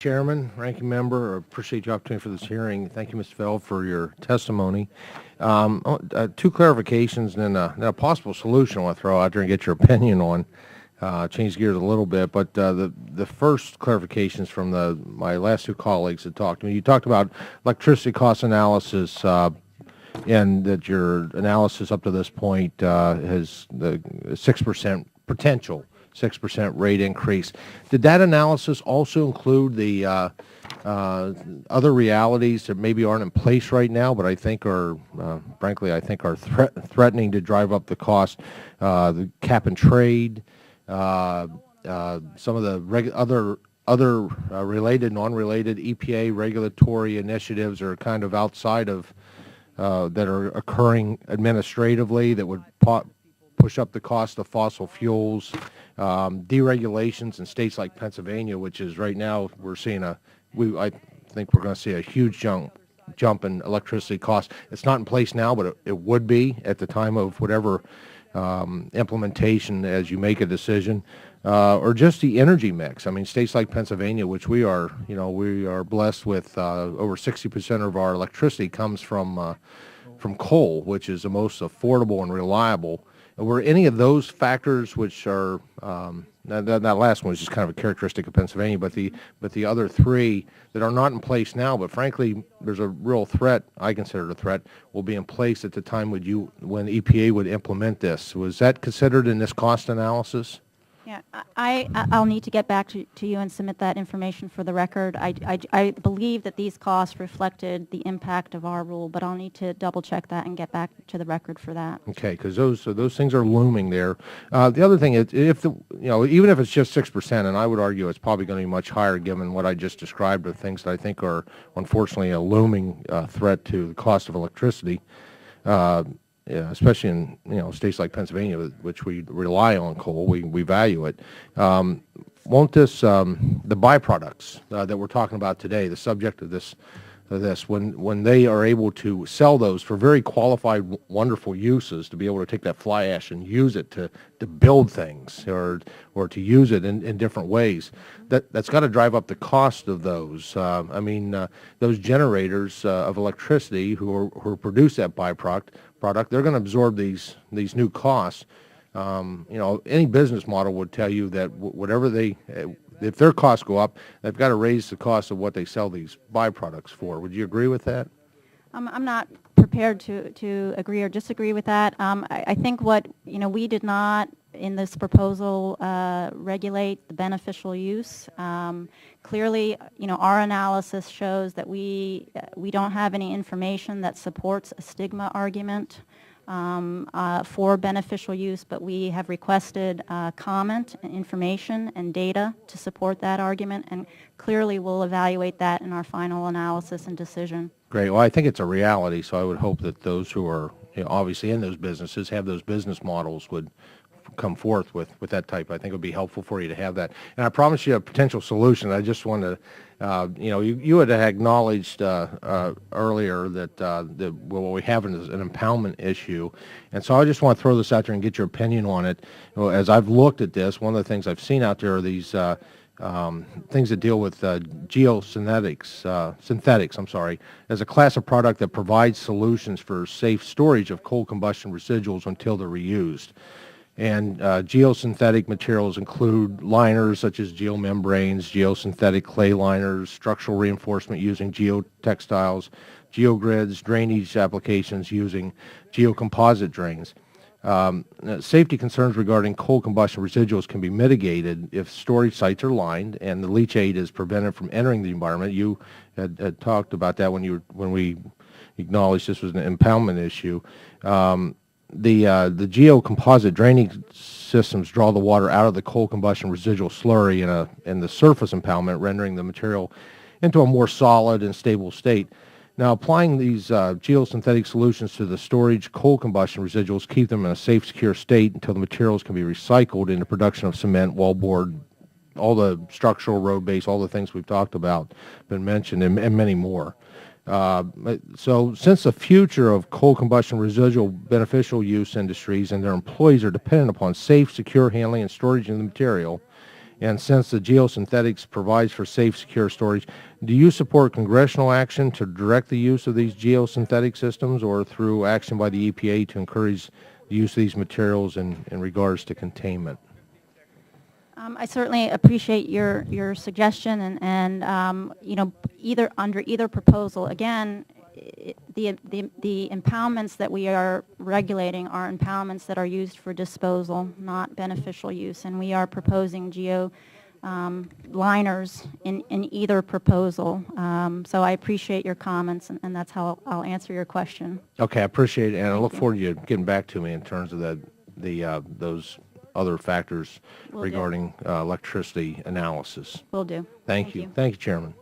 Chairman, Ranking Member, appreciate the opportunity for this hearing. Thank you, Mr. Feldt, for your testimony. Two clarifications and then a possible solution I want to throw out there and get your opinion on. Change gears a little bit, but the first clarifications from my last two colleagues that talked to me. You talked about electricity cost analysis, and that your analysis up to this point has the 6% potential 6% rate increase. Did that analysis also include the other realities that maybe aren't in place right now, but I think are, frankly, I think are threatening to drive up the cost? The cap and trade, some of the other related, non-related EPA regulatory initiatives are kind of outside of that are occurring administratively that would push up the cost of fossil fuels, deregulations in states like Pennsylvania, which is right now we're seeing I think we're going to see a huge jump in electricity costs. It's not in place now, but it would be at the time of whatever implementation as you make a decision, or just the energy mix. I mean, states like Pennsylvania, which we are blessed with over 60% of our electricity comes from coal, which is the most affordable and reliable. Were any of those factors, which are that last one is just kind of a characteristic of Pennsylvania, but the other three that are not in place now, but frankly, there's a real threat, I consider it a threat, will be in place at the time when EPA would implement this. Was that considered in this cost analysis? Yeah, I'll need to get back to you and submit that information for the record. I believe that these costs reflected the impact of our rule, but I'll need to double check that and get back to the record for that. Okay, because those things are looming there. The other thing is, even if it's just 6%, and I would argue it's probably going to be much higher given what I just described of things that I think are unfortunately a looming threat to the cost of electricity. Yeah, especially in states like Pennsylvania, which we rely on coal, we value it. Won't this the byproducts that we're talking about today, the subject of this, when they are able to sell those for very qualified, wonderful uses, to be able to take that fly ash and use it to build things or to use it in different ways, that's got to drive up the cost of those. Those generators of electricity who produce that byproduct, they're going to absorb these new costs. Any business model would tell you that if their costs go up, they've got to raise the cost of what they sell these byproducts for. Would you agree with that? I'm not prepared to agree or disagree with that. I think we did not in this proposal regulate the beneficial use. Clearly, our analysis shows that we don't have any information that supports a stigma argument for beneficial use, but we have requested comment, information, and data to support that argument, and clearly we'll evaluate that in our final analysis and decision. Great. Well, I think it's a reality, so I would hope that those who are obviously in those businesses have those business models would come forth with that type. I think it would be helpful for you to have that. And I promise you a potential solution. I just want to, you had acknowledged earlier that what we have is an impoundment issue. And so I just want to throw this out there and get your opinion on it. As I've looked at this, one of the things I've seen out there are these things that deal with synthetics, as a class of product that provides solutions for safe storage of coal combustion residuals until they're reused. And geosynthetic materials include liners such as geomembranes, geosynthetic clay liners, structural reinforcement using geotextiles, geogrids, drainage applications using geocomposite drains. Safety concerns regarding coal combustion residuals can be mitigated if storage sites are lined and the leachate is prevented from entering the environment. You had talked about that when we acknowledged this was an impoundment issue. The geocomposite draining systems draw the water out of the coal combustion residual slurry in the surface impoundment, rendering the material into a more solid and stable state. Now, applying these geosynthetic solutions to the storage coal combustion residuals keep them in a safe, secure state until the materials can be recycled in the production of cement, wallboard, all the structural, road base, all the things we've talked about, been mentioned, and many more. So since the future of coal combustion residual beneficial use industries and their employees are dependent upon safe, secure handling and storage of the material, And since the geosynthetics provides for safe, secure storage, do you support congressional action to direct the use of these geosynthetic systems, or through action by the EPA to encourage the use of these materials in regards to containment? I certainly appreciate your suggestion, and you know, under either proposal, again, the impoundments that we are regulating are impoundments that are used for disposal, not beneficial use, and we are proposing liners in either proposal. So I appreciate your comments, and that's how I'll answer your question. Okay, I appreciate it, and I look forward to you getting back to me in terms of those other factors Will do. regarding electricity analysis. Will do. Thank you. Thank you, Chairman.